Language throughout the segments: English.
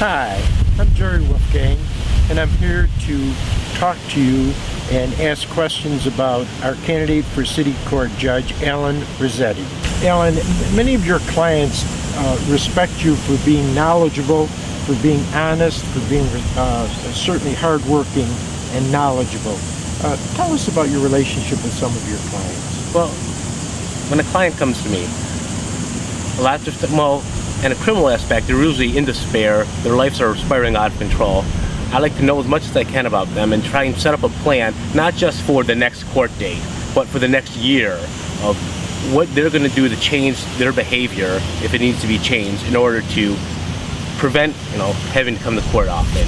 Hi, I'm Jerry Wolfgang, and I'm here to talk to you and ask questions about our candidate for City Court Judge, Alan Roscetti. Alan, many of your clients respect you for being knowledgeable, for being honest, for being certainly hardworking and knowledgeable. Tell us about your relationship with some of your clients. Well, when a client comes to me, in a criminal aspect, they're usually in despair, their lives are spiraling out of control. I like to know as much as I can about them and try and set up a plan, not just for the next court date, but for the next year of what they're going to do to change their behavior if it needs to be changed in order to prevent, having to come to court often.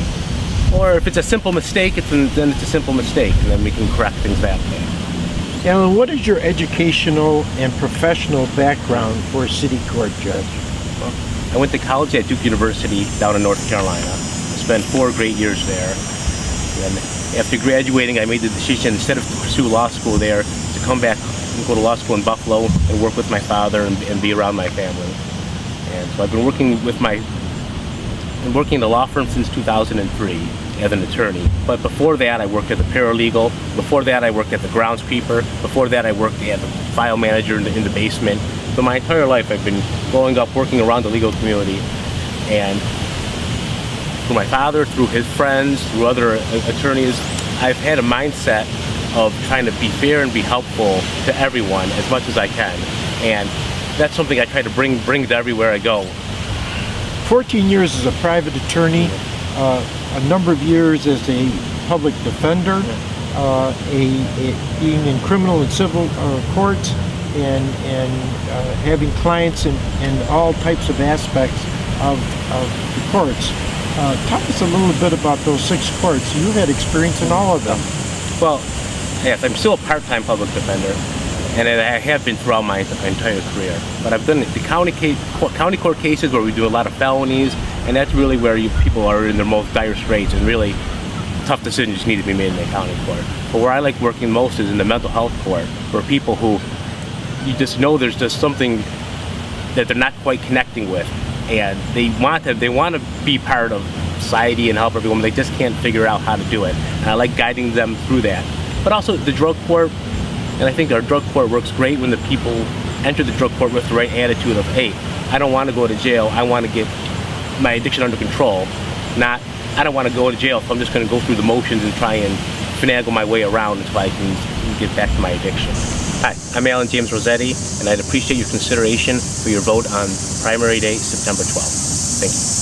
Or if it's a simple mistake, then it's a simple mistake, and then we can correct things that way. Alan, what is your educational and professional background for a city court judge? I went to college at Duke University down in North Carolina. I spent 4 great years there. And after graduating, I made the decision, instead of to pursue law school there, to come back and go to law school in Buffalo and work with my father and be around my family. And so I've been working in the law firm since 2003 as an attorney. But before that, I worked as a paralegal. Before that, I worked as a groundskeeper. Before that, I worked as a file manager in the basement. So my entire life, I've been growing up working around the legal community. And through my father, through his friends, through other attorneys, I've had a mindset of trying to be fair and be helpful to everyone as much as I can. And that's something I try to bring to everywhere I go. 14 years as a private attorney, a number of years as a public defender, being in criminal and civil courts, and having clients in all types of aspects of the courts. Tell us a little bit about those 6 courts. You had experience in all of them. Well, yes, I'm still a part-time public defender, and I have been throughout my entire career. But I've done the county court cases where we do a lot of felonies, and that's really where people are in their most dire straits, and really tough decisions need to be made in the county court. But where I like working most is in the mental health court, where people who you just know there's just something that they're not quite connecting with, and they want to be part of society and help everyone, but they just can't figure out how to do it. And I like guiding them through that. But also the drug court, and I think our drug court works great when the people enter the drug court with the right attitude of, hey, I don't want to go to jail, I want to get my addiction under control. Not, I don't want to go to jail, so I'm just going to go through the motions and try and finagle my way around until I can get back to my addiction. Hi, I'm Alan James Roscetti, and I'd appreciate your consideration for your vote on primary day, September 12th. Thank you.